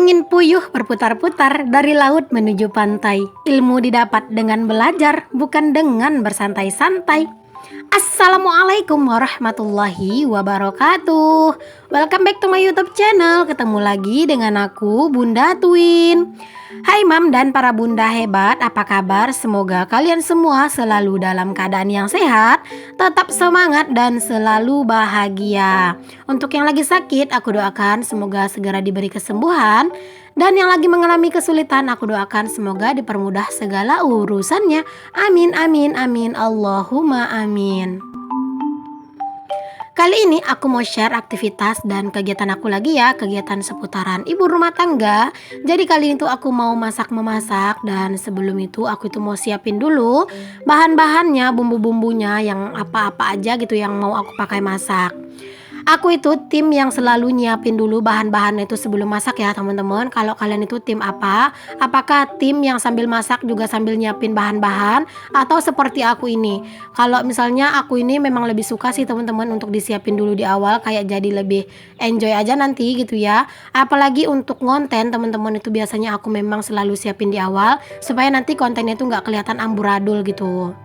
Angin puyuh berputar-putar dari laut menuju pantai. Ilmu didapat dengan belajar, bukan dengan bersantai-santai. Assalamualaikum warahmatullahi wabarakatuh. Welcome back to my YouTube channel. Ketemu lagi dengan aku, Bunda Twin. Hai Mam dan para bunda hebat, apa kabar? Semoga kalian semua selalu dalam keadaan yang sehat, tetap semangat dan selalu bahagia. Untuk yang lagi sakit, aku doakan semoga segera diberi kesembuhan. Dan yang lagi mengalami kesulitan, aku doakan semoga dipermudah segala urusannya. Amin, amin, amin, Allahumma amin. Kali ini aku mau share aktivitas dan kegiatan aku lagi ya, kegiatan seputaran ibu rumah tangga. Jadi kali ini tuh aku mau memasak dan sebelum itu aku itu mau siapin dulu bahan-bahannya, bumbu-bumbunya yang apa-apa aja gitu yang mau aku pakai masak. Aku itu tim yang selalu nyiapin dulu bahan-bahannya itu sebelum masak ya teman-teman. Kalau kalian itu tim apa? Apakah tim yang sambil masak juga sambil nyiapin bahan-bahan atau seperti aku ini? Kalau misalnya aku ini memang lebih suka sih teman-teman untuk disiapin dulu di awal, kayak jadi lebih enjoy aja nanti gitu ya. Apalagi untuk konten teman-teman itu biasanya aku memang selalu siapin di awal supaya nanti kontennya itu nggak kelihatan amburadul gitu.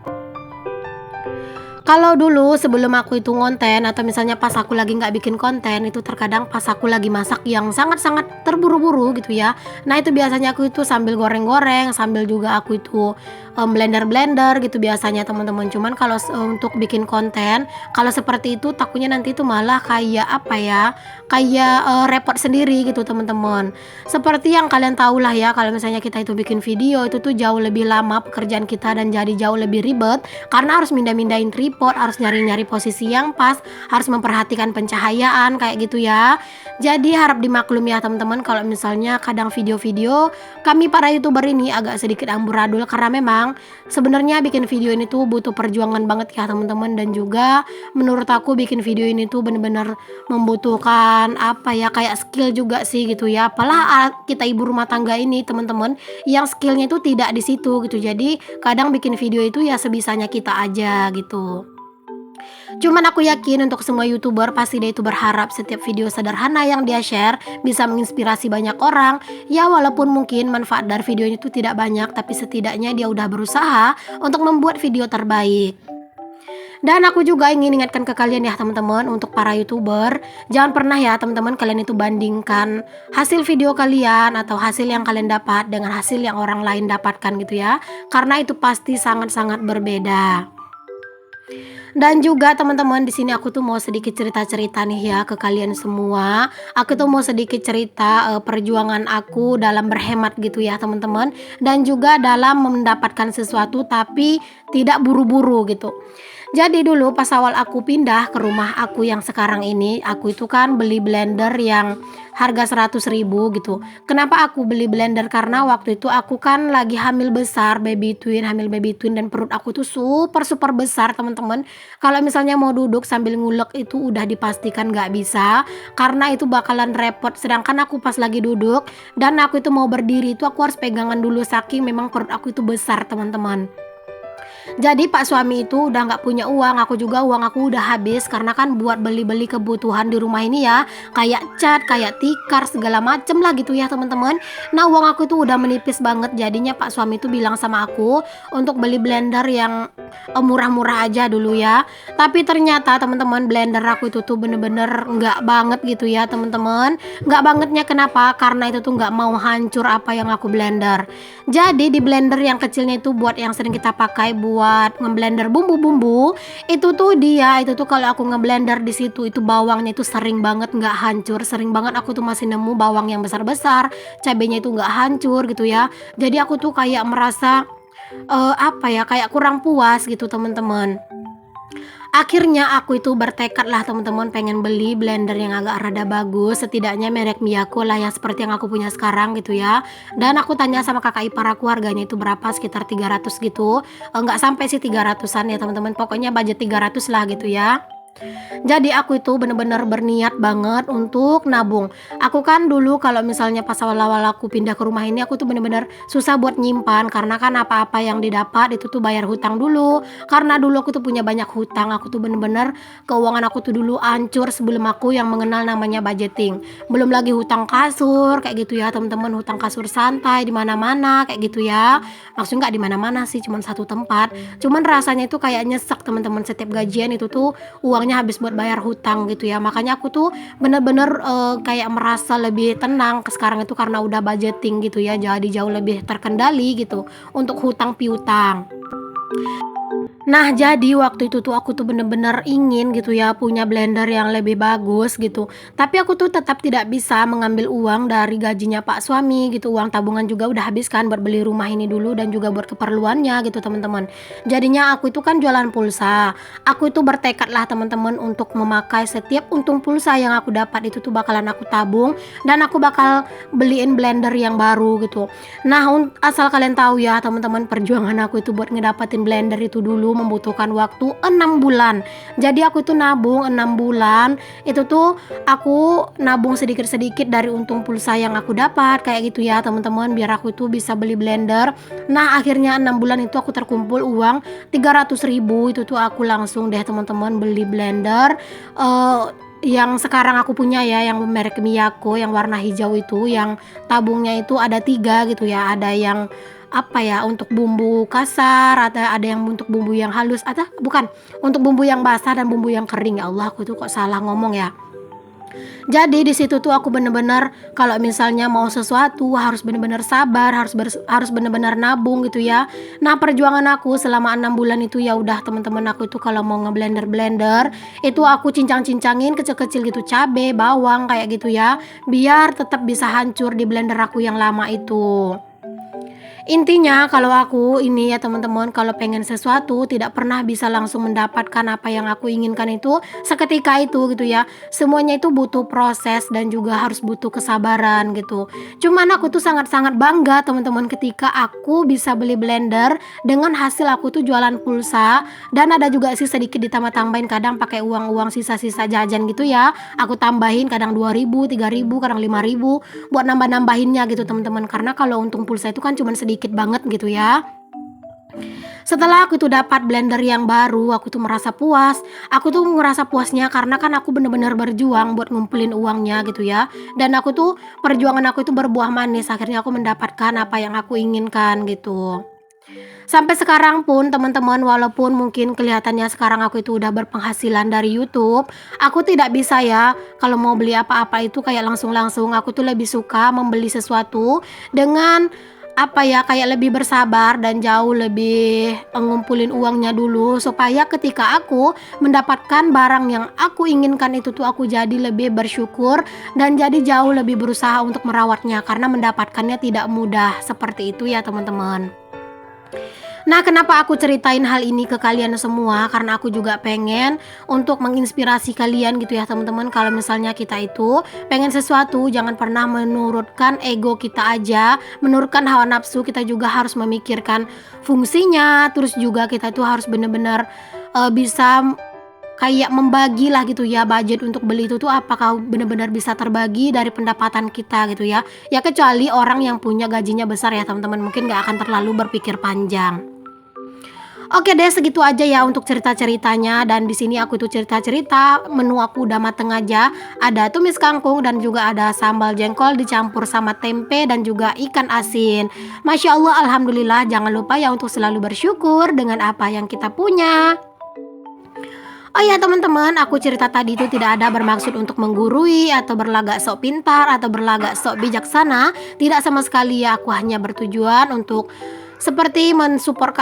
Kalau dulu sebelum aku itu ngonten atau misalnya pas aku lagi nggak bikin konten itu terkadang pas aku lagi masak yang sangat-sangat terburu-buru gitu ya. Nah itu biasanya aku itu sambil goreng-goreng, sambil juga aku itu blender-blender gitu biasanya teman-teman. Cuman kalau untuk bikin konten, kalau seperti itu takutnya nanti itu malah kayak apa ya, kayak repot sendiri gitu teman-teman. Seperti yang kalian tahu lah ya, kalau misalnya kita itu bikin video itu tuh jauh lebih lama pekerjaan kita dan jadi jauh lebih ribet karena harus mindah-mindahin tripod, harus nyari-nyari posisi yang pas, harus memperhatikan pencahayaan kayak gitu ya. Jadi harap dimaklumi ya teman-teman kalau misalnya kadang video-video kami para YouTuber ini agak sedikit amburadul karena memang sebenarnya bikin video ini tuh butuh perjuangan banget ya teman-teman, dan juga menurut aku bikin video ini tuh bener-bener membutuhkan apa ya, kayak skill juga sih gitu ya. Apalah kita ibu rumah tangga ini teman-teman yang skillnya itu tidak di situ gitu. Jadi kadang bikin video itu ya sebisanya kita aja gitu. Cuman aku yakin untuk semua YouTuber pasti dia itu berharap setiap video sederhana yang dia share bisa menginspirasi banyak orang. Ya walaupun mungkin manfaat dari videonya itu tidak banyak, tapi setidaknya dia udah berusaha untuk membuat video terbaik. Dan aku juga ingin ingatkan ke kalian ya teman-teman, untuk para YouTuber, jangan pernah ya teman-teman kalian itu bandingkan hasil video kalian atau hasil yang kalian dapat dengan hasil yang orang lain dapatkan gitu ya. Karena itu pasti sangat-sangat berbeda. Dan juga teman-teman di sini aku tuh mau sedikit cerita-cerita nih ya ke kalian semua. Aku tuh mau sedikit cerita perjuangan aku dalam berhemat gitu ya teman-teman, dan juga dalam mendapatkan sesuatu tapi tidak buru-buru gitu. Jadi dulu pas awal aku pindah ke rumah aku yang sekarang ini, aku itu kan beli blender yang harga 100.000 gitu. Kenapa aku beli blender? Karena waktu itu aku kan lagi hamil besar, hamil baby twin, dan perut aku tuh super besar teman-teman. Kalau misalnya mau duduk sambil ngulek itu udah dipastikan nggak bisa, karena itu bakalan repot. Sedangkan aku pas lagi duduk dan aku itu mau berdiri itu aku harus pegangan dulu saking memang perut aku itu besar teman-teman. Jadi pak suami itu udah nggak punya uang, aku juga uang aku udah habis karena kan buat beli-beli kebutuhan di rumah ini ya, kayak cat, kayak tikar, segala macem lah gitu ya teman-teman. Nah uang aku tuh udah menipis banget, jadinya pak suami itu bilang sama aku untuk beli blender yang murah-murah aja dulu ya. Tapi ternyata teman-teman blender aku itu tuh bener-bener nggak banget gitu ya teman-teman. Nggak bangetnya kenapa? Karena itu tuh nggak mau hancur apa yang aku blender. Jadi di blender yang kecilnya itu buat yang sering kita pakai buat ngeblender bumbu-bumbu, itu tuh kalau aku ngeblender di situ itu bawangnya itu sering banget nggak hancur, sering banget aku tuh masih nemu bawang yang besar-besar, cabenya itu nggak hancur gitu ya. Jadi aku tuh kayak merasa apa ya, kayak kurang puas gitu teman-teman. Akhirnya aku itu bertekad lah teman-teman pengen beli blender yang agak rada bagus, setidaknya merek Miyako lah yang seperti yang aku punya sekarang gitu ya. Dan aku tanya sama kakak ipar aku harganya itu berapa, sekitar 300 gitu. Nggak sampai sih 300-an ya teman-teman, pokoknya budget 300 lah gitu ya. Jadi aku itu bener-bener berniat banget untuk nabung. Aku kan dulu kalau misalnya pas awal-awal aku pindah ke rumah ini, aku tuh bener-bener susah buat nyimpan karena kan apa-apa yang didapat itu tuh bayar hutang dulu. Karena dulu aku tuh punya banyak hutang, aku tuh bener-bener keuangan aku tuh dulu hancur sebelum aku yang mengenal namanya budgeting. Belum lagi hutang kasur kayak gitu ya, teman-teman, hutang kasur santai di mana-mana kayak gitu ya. Maksudnya nggak di mana-mana sih, cuman satu tempat. Cuman rasanya itu kayak nyesek, teman-teman, setiap gajian itu tuh uangnya habis buat bayar hutang gitu ya. Makanya aku tuh bener-bener kayak merasa lebih tenang sekarang itu karena udah budgeting gitu ya, jadi jauh lebih terkendali gitu untuk hutang piutang. Nah, jadi waktu itu tuh aku tuh bener-bener ingin gitu ya punya blender yang lebih bagus gitu. Tapi aku tuh tetap tidak bisa mengambil uang dari gajinya Pak suami gitu. Uang tabungan juga udah habis kan buat beli rumah ini dulu dan juga buat keperluannya gitu, teman-teman. Jadinya aku itu kan jualan pulsa. Aku itu bertekad lah, teman-teman, untuk memakai setiap untung pulsa yang aku dapat itu tuh bakalan aku tabung dan aku bakal beliin blender yang baru gitu. Nah, asal kalian tahu ya, teman-teman, perjuangan aku itu buat ngedapatin blender itu dulu membutuhkan waktu 6 bulan. Jadi aku itu nabung 6 bulan, itu tuh aku nabung sedikit-sedikit dari untung pulsa yang aku dapat kayak gitu ya, teman-teman, biar aku itu bisa beli blender. Nah, akhirnya 6 bulan itu aku terkumpul uang 300.000, itu tuh aku langsung deh, teman-teman, beli blender yang sekarang aku punya ya, yang merek Miyako yang warna hijau itu, yang tabungnya itu ada 3 gitu ya. Ada yang apa ya, untuk bumbu kasar, ada yang untuk bumbu yang halus, atau bukan, untuk bumbu yang basah dan bumbu yang kering. Ya Allah, aku tuh kok salah ngomong ya. Jadi di situ tuh aku bener-bener kalau misalnya mau sesuatu harus bener-bener sabar, harus bener-bener nabung gitu ya. Nah, perjuangan aku selama 6 bulan itu ya udah, teman-teman, aku itu kalau mau ngeblender-blender itu aku cincang-cincangin kecil-kecil gitu, cabe, bawang kayak gitu ya, biar tetap bisa hancur di blender aku yang lama itu. Intinya kalau aku ini ya, teman-teman, kalau pengen sesuatu tidak pernah bisa langsung mendapatkan apa yang aku inginkan itu seketika itu gitu ya. Semuanya itu butuh proses dan juga harus butuh kesabaran gitu. Cuman aku tuh sangat-sangat bangga, teman-teman, ketika aku bisa beli blender dengan hasil aku tuh jualan pulsa, dan ada juga sih sedikit ditambah-tambahin kadang pakai uang-uang sisa-sisa jajan gitu ya. Aku tambahin kadang 2.000, 3.000, kadang 5.000 buat nambah-nambahinnya gitu, teman-teman. Karena kalau untung pulsa itu kan cuman sedikit banget gitu ya. Setelah aku tuh dapat blender yang baru, aku tuh merasa puas. Aku tuh ngerasa puasnya karena kan aku bener-bener berjuang buat ngumpulin uangnya gitu ya. Dan aku tuh perjuangan aku itu berbuah manis. Akhirnya aku mendapatkan apa yang aku inginkan gitu. Sampai sekarang pun, teman-teman, walaupun mungkin kelihatannya sekarang aku itu udah berpenghasilan dari YouTube, aku tidak bisa ya kalau mau beli apa-apa itu kayak langsung-langsung. Aku tuh lebih suka membeli sesuatu dengan apa ya, kayak lebih bersabar dan jauh lebih ngumpulin uangnya dulu supaya ketika aku mendapatkan barang yang aku inginkan itu tuh aku jadi lebih bersyukur dan jadi jauh lebih berusaha untuk merawatnya karena mendapatkannya tidak mudah seperti itu ya, teman-teman. Nah, kenapa aku ceritain hal ini ke kalian semua? Karena aku juga pengen untuk menginspirasi kalian gitu ya, teman-teman. Kalau misalnya kita itu pengen sesuatu, jangan pernah menurutkan ego kita aja, menurutkan hawa nafsu. Kita juga harus memikirkan fungsinya. Terus juga kita itu harus benar-benar bisa kayak membagi lah gitu ya, budget untuk beli itu tuh apakah benar-benar bisa terbagi dari pendapatan kita gitu ya. Ya kecuali orang yang punya gajinya besar ya, teman-teman, mungkin nggak akan terlalu berpikir panjang. Oke deh, segitu aja ya untuk cerita-ceritanya, dan di sini aku tuh cerita-cerita menu aku udah mateng aja. Ada tumis kangkung dan juga ada sambal jengkol dicampur sama tempe dan juga ikan asin. Masya Allah, alhamdulillah. Jangan lupa ya untuk selalu bersyukur dengan apa yang kita punya. Oh ya, teman-teman, aku cerita tadi itu tidak ada bermaksud untuk menggurui atau berlagak sok pintar atau berlagak sok bijaksana. Tidak sama sekali ya, aku hanya bertujuan untuk seperti mensupport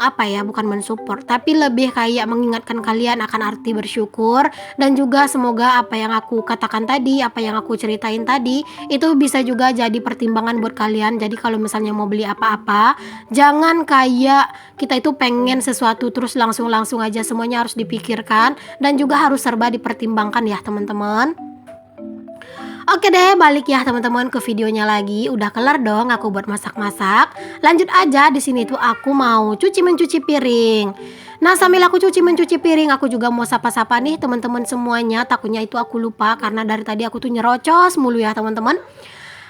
apa ya, bukan mensupport, tapi lebih kayak mengingatkan kalian akan arti bersyukur, dan juga semoga apa yang aku katakan tadi, apa yang aku ceritain tadi itu bisa juga jadi pertimbangan buat kalian. Jadi kalau misalnya mau beli apa-apa, jangan kayak kita itu pengen sesuatu terus langsung-langsung aja, semuanya harus dipikirkan dan juga harus serba dipertimbangkan ya, teman-teman. Oke deh, balik ya teman-teman ke videonya lagi. Udah kelar dong aku buat masak-masak. Lanjut aja, di sini tuh aku mau cuci mencuci piring. Nah, sambil aku cuci mencuci piring, aku juga mau sapa-sapa nih teman-teman semuanya. Takutnya itu aku lupa karena dari tadi aku tuh nyerocos mulu ya teman-teman.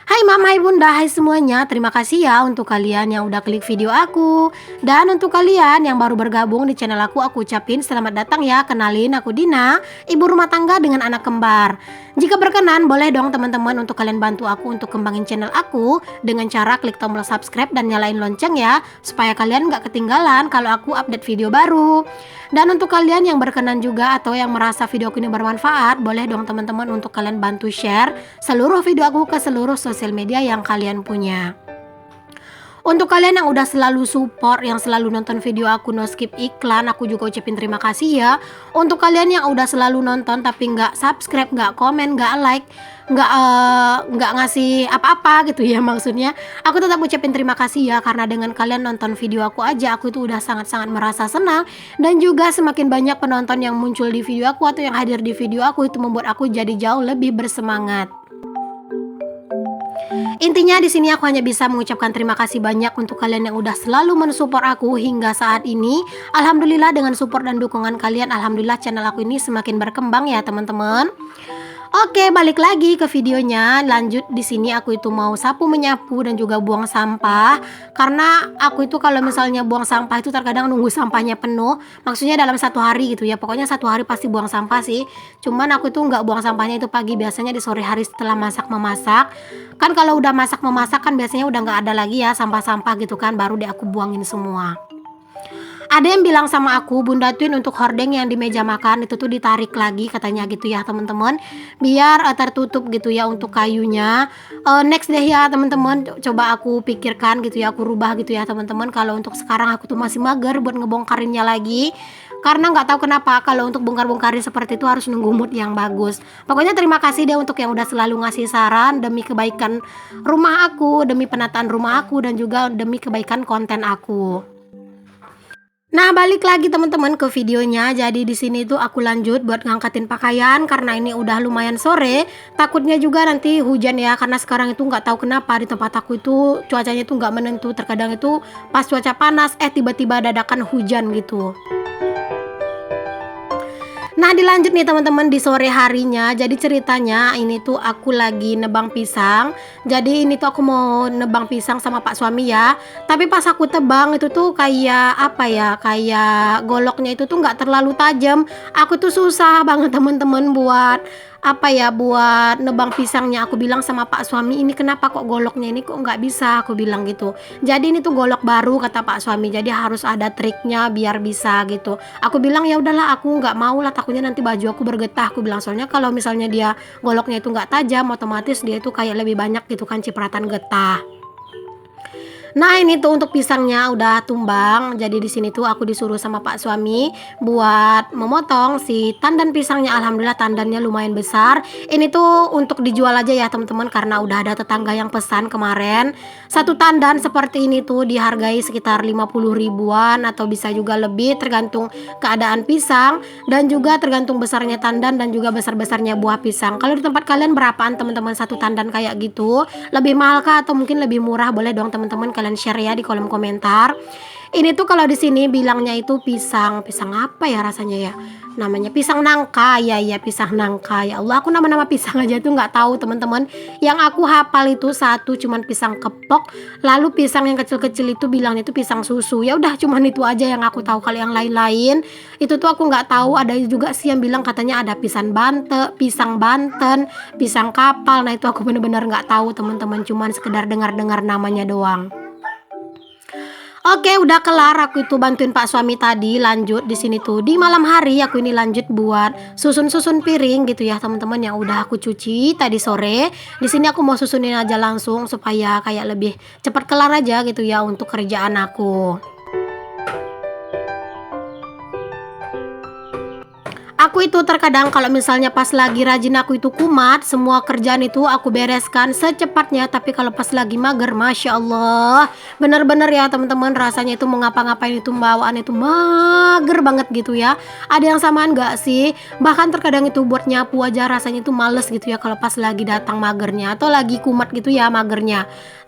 Hai Mama, hai Bunda, hai semuanya. Terima kasih ya untuk kalian yang udah klik video aku. Dan untuk kalian yang baru bergabung di channel aku ucapin selamat datang ya. Kenalin, aku Dina, ibu rumah tangga dengan anak kembar. Jika berkenan, boleh dong teman-teman untuk kalian bantu aku untuk kembangin channel aku dengan cara klik tombol subscribe dan nyalain lonceng ya, supaya kalian gak ketinggalan kalau aku update video baru. Dan untuk kalian yang berkenan juga atau yang merasa video aku ini bermanfaat, boleh dong teman-teman untuk kalian bantu share seluruh video aku ke seluruh sosial media yang kalian punya. Untuk kalian yang udah selalu support, yang selalu nonton video aku no skip iklan, aku juga ucapin terima kasih ya. Untuk kalian yang udah selalu nonton tapi nggak subscribe, nggak komen, nggak like, nggak ngasih apa-apa gitu ya maksudnya, aku tetap ucapin terima kasih ya, karena dengan kalian nonton video aku aja, aku itu udah sangat-sangat merasa senang. Dan juga semakin banyak penonton yang muncul di video aku atau yang hadir di video aku, itu membuat aku jadi jauh lebih bersemangat. Intinya di sini aku hanya bisa mengucapkan terima kasih banyak untuk kalian yang udah selalu mensupport aku hingga saat ini. Alhamdulillah dengan support dan dukungan kalian, alhamdulillah channel aku ini semakin berkembang ya teman-teman. Oke, balik lagi ke videonya. Lanjut di sini aku itu mau sapu menyapu dan juga buang sampah. Karena aku itu kalau misalnya buang sampah itu terkadang nunggu sampahnya penuh. Maksudnya dalam satu hari gitu ya. Pokoknya satu hari pasti buang sampah sih. Cuman aku itu nggak buang sampahnya itu pagi, biasanya di sore hari setelah masak memasak. Kan kalau udah masak memasak kan biasanya udah nggak ada lagi ya sampah-sampah gitu kan. Baru deh aku buangin semua. Ada yang bilang sama aku, Bunda Twin, untuk hordeng yang di meja makan itu tuh ditarik lagi katanya gitu ya teman-teman, biar tertutup gitu ya untuk kayunya. Next deh ya teman-teman, coba aku pikirkan gitu ya, aku rubah gitu ya teman-teman. Kalau untuk sekarang aku tuh masih mager buat ngebongkarinnya lagi, karena nggak tahu kenapa kalau untuk bongkar-bongkarin seperti itu harus nunggu mood yang bagus. Pokoknya terima kasih deh untuk yang udah selalu ngasih saran demi kebaikan rumah aku, demi penataan rumah aku, dan juga demi kebaikan konten aku. Nah, balik lagi teman-teman ke videonya. Jadi di sini tuh aku lanjut buat ngangkatin pakaian karena ini udah lumayan sore. Takutnya juga nanti hujan ya, karena sekarang itu nggak tahu kenapa di tempat aku itu cuacanya itu nggak menentu. Terkadang itu pas cuaca panas, tiba-tiba dadakan hujan gitu. Nah, dilanjut nih teman-teman di sore harinya. Jadi ceritanya ini tuh aku lagi nebang pisang. Jadi ini tuh aku mau nebang pisang sama Pak suami ya. Tapi pas aku tebang itu tuh kayak apa ya? Kayak goloknya itu tuh nggak terlalu tajam. Aku tuh susah banget teman-teman buat apa ya, buat nebang pisangnya. Aku bilang sama Pak suami, ini kenapa kok goloknya ini kok nggak bisa, aku bilang gitu. Jadi ini tuh golok baru kata Pak suami, jadi harus ada triknya biar bisa gitu. Aku bilang ya udahlah, aku nggak mau lah, takutnya nanti baju aku bergetah, aku bilang. Soalnya kalau misalnya dia goloknya itu nggak tajam, otomatis dia itu kayak lebih banyak gitu kan cipratan getah. Nah, ini tuh untuk pisangnya udah tumbang. Jadi di sini tuh aku disuruh sama Pak suami buat memotong si tandan pisangnya. Alhamdulillah tandannya lumayan besar. Ini tuh untuk dijual aja ya teman-teman, karena udah ada tetangga yang pesan kemarin. Satu tandan seperti ini tuh dihargai sekitar 50 ribuan atau bisa juga lebih, tergantung keadaan pisang dan juga tergantung besarnya tandan dan juga besar-besarnya buah pisang. Kalau di tempat kalian berapaan teman-teman satu tandan kayak gitu? Lebih mahal kah atau mungkin lebih murah? Boleh dong teman-teman kalian share ya di kolom komentar. Ini tuh kalau di sini bilangnya itu pisang apa ya rasanya ya? Namanya pisang nangka. Ya pisang nangka. Ya Allah, aku nama-nama pisang aja tuh nggak tahu teman-teman. Yang aku hafal itu satu cuman pisang kepok, lalu pisang yang kecil-kecil itu bilangnya itu pisang susu. Ya udah, cuman itu aja yang aku tahu. Kalau yang lain-lain itu tuh aku nggak tahu. Ada juga sih yang bilang katanya ada pisang Banten, pisang kapal. Nah, itu aku bener-bener nggak tahu teman-teman, cuman sekedar dengar-dengar namanya doang. Oke, udah kelar aku itu bantuin Pak suami tadi. Lanjut di sini tuh di malam hari aku ini lanjut buat susun-susun piring gitu ya teman-teman, yang udah aku cuci tadi sore. Di sini aku mau susunin aja langsung supaya kayak lebih cepat kelar aja gitu ya untuk kerjaan aku. Aku itu terkadang kalau misalnya pas lagi rajin aku itu kumat, semua kerjaan itu aku bereskan secepatnya. Tapi kalau pas lagi mager, Masya Allah, bener-bener ya teman-teman, rasanya itu mau ngapa-ngapain itu bawaan itu mager banget gitu ya. Ada yang samaan gak sih? Bahkan terkadang itu buat nyapu aja rasanya itu males gitu ya kalau pas lagi datang magernya atau lagi kumat gitu ya magernya.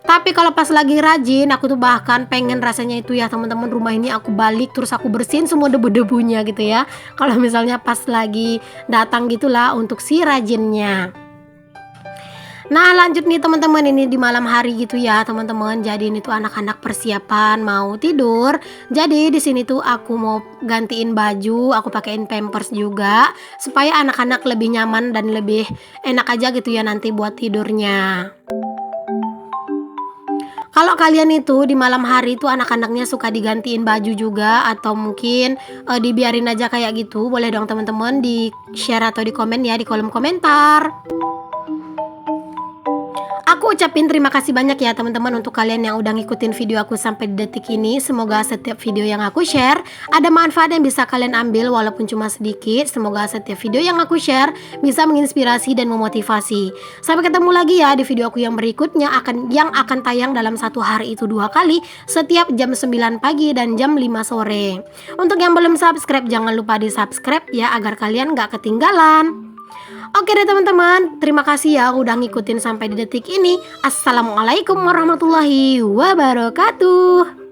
Tapi kalau pas lagi rajin, aku tuh bahkan pengen rasanya itu ya teman-teman, rumah ini aku balik terus aku bersihin semua debu-debunya gitu ya. Kalau misalnya pas lagi datang gitulah untuk si rajinnya. Nah lanjut nih teman-teman, ini di malam hari gitu ya teman-teman. Jadi ini tuh anak-anak persiapan mau tidur. Jadi di sini tuh aku mau gantiin baju, aku pakein pampers juga supaya anak-anak lebih nyaman dan lebih enak aja gitu ya nanti buat tidurnya. Kalau kalian itu di malam hari itu anak-anaknya suka digantiin baju juga atau mungkin dibiarin aja kayak gitu, boleh dong teman-teman di share atau di komen ya di kolom komentar. Aku ucapin terima kasih banyak ya teman-teman untuk kalian yang udah ngikutin video aku sampai di detik ini. Semoga setiap video yang aku share ada manfaat yang bisa kalian ambil walaupun cuma sedikit. Semoga setiap video yang aku share bisa menginspirasi dan memotivasi. Sampai ketemu lagi ya di video aku yang berikutnya yang akan tayang dalam satu hari itu 2 kali setiap jam 9 pagi dan jam 5 sore. Untuk yang belum subscribe jangan lupa di subscribe ya agar kalian gak ketinggalan. Oke deh teman-teman, terima kasih ya udah ngikutin sampai di detik ini. Assalamualaikum warahmatullahi wabarakatuh.